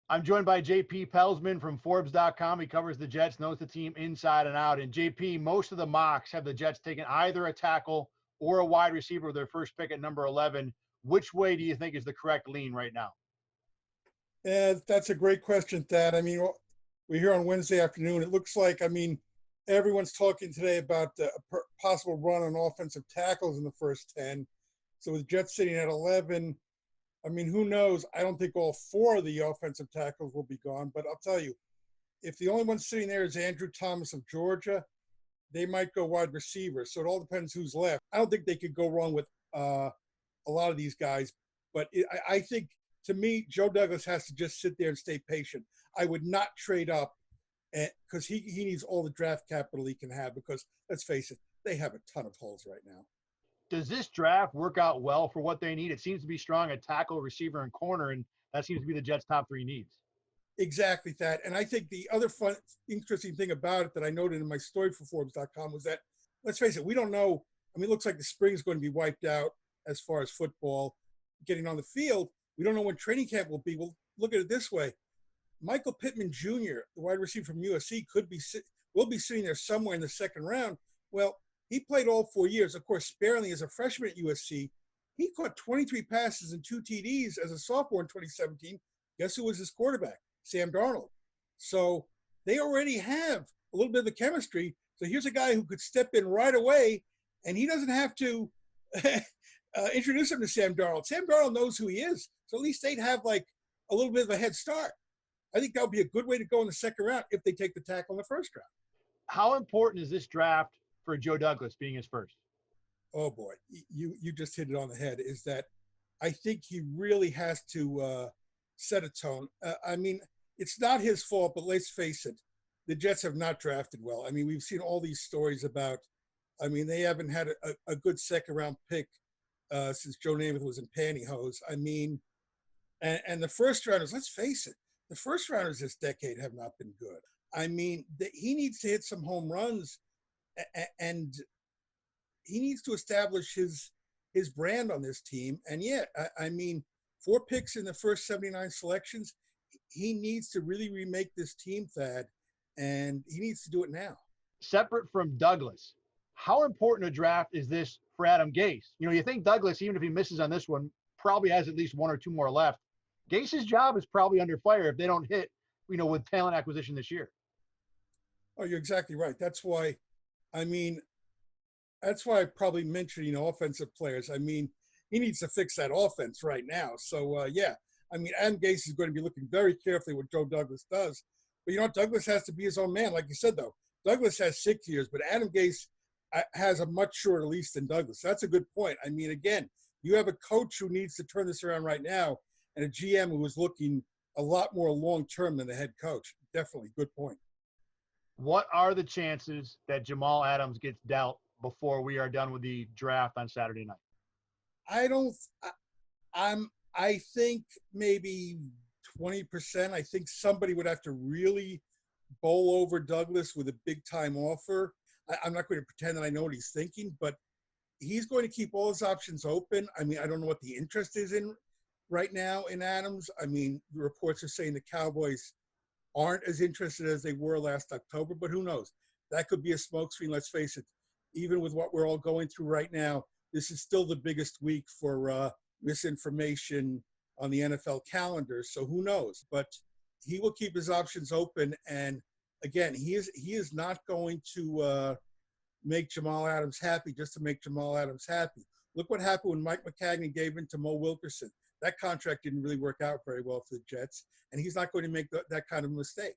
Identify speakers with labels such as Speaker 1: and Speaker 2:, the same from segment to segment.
Speaker 1: I'm joined by JP Pelzman from Forbes.com. He covers the Jets, knows the team inside and out. And JP, most of the mocks have the Jets taking either a tackle or a wide receiver with their first pick at number 11. Which way do you think is the correct lean right now?
Speaker 2: That's a great question, Thad. I mean, we're here on Wednesday afternoon. It looks like, everyone's talking today about a possible run on offensive tackles in the first 10. So with Jets sitting at 11, who knows? I don't think all four of the offensive tackles will be gone. But I'll tell you, if the only one sitting there is Andrew Thomas of Georgia, they might go wide receiver. So it all depends who's left. I don't think they could go wrong with a lot of these guys. But I think, to me, Joe Douglas has to just sit there and stay patient. I would not trade up because he needs all the draft capital he can have because, let's face it, they have a ton of holes right now.
Speaker 1: Does this draft work out well for what they need? It seems to be strong at tackle, receiver, and corner, and that seems to be the Jets' top three needs.
Speaker 2: Exactly that. And I think the other interesting thing about it that I noted in my story for Forbes.com was that, let's face it, we don't know. It looks like the spring is going to be wiped out as far as football getting on the field. We don't know when training camp will be. Well, look at it this way. Michael Pittman Jr., the wide receiver from USC, will be sitting there somewhere in the second round. Well, he played all 4 years, of course, sparingly as a freshman at USC. He caught 23 passes and 2 TDs as a sophomore in 2017. Guess who was his quarterback? Sam Darnold. So they already have a little bit of the chemistry. So here's a guy who could step in right away, and he doesn't have to introduce him to Sam Darnold. Sam Darnold knows who he is. So at least they'd have like a little bit of a head start. I think that would be a good way to go in the second round if they take the tackle in the first round.
Speaker 1: How important is this draft for Joe Douglas being his first?
Speaker 2: Oh, boy. You just hit it on the head, is that I think he really has to set a tone. It's not his fault, but let's face it. The Jets have not drafted well. We've seen all these stories about, they haven't had a good second-round pick since Joe Namath was in pantyhose. And the first rounders, let's face it, the first rounders this decade have not been good. He needs to hit some home runs, and he needs to establish his brand on this team. And 4 picks in the first 79 selections. He needs to really remake this team, Thad, and he needs to do it now.
Speaker 1: Separate from Douglas, how important a draft is this for Adam Gase? You think Douglas, even if he misses on this one, probably has at least 1 or 2 more left. Gase's job is probably under fire if they don't hit, with talent acquisition this year.
Speaker 2: Oh, you're exactly right. That's why I probably mentioned, offensive players. He needs to fix that offense right now. So, Adam Gase is going to be looking very carefully what Joe Douglas does. But, Douglas has to be his own man. Like you said, though, Douglas has 6 years, but Adam Gase has a much shorter lease than Douglas. That's a good point. Again, you have a coach who needs to turn this around right now and a GM who is looking a lot more long-term than the head coach. Definitely, good point.
Speaker 1: What are the chances that Jamal Adams gets dealt before we are done with the draft on Saturday night?
Speaker 2: I think maybe 20%. I think somebody would have to really bowl over Douglas with a big-time offer. I'm not going to pretend that I know what he's thinking, but he's going to keep all his options open. I don't know what the interest is in right now in Adams. The reports are saying the Cowboys aren't as interested as they were last October, but who knows? That could be a smokescreen. Let's face it. Even with what we're all going through right now, this is still the biggest week for misinformation on the NFL calendar. So who knows? But he will keep his options open. And again, he is not going to make Jamal Adams happy just to make Jamal Adams happy. Look what happened when Mike McCagney gave in to Mo Wilkerson. That contract didn't really work out very well for the Jets, and he's not going to make that kind of mistake.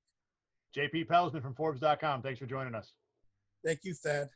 Speaker 1: JP Pelzman from Forbes.com. Thanks for joining us.
Speaker 2: Thank you, Thad.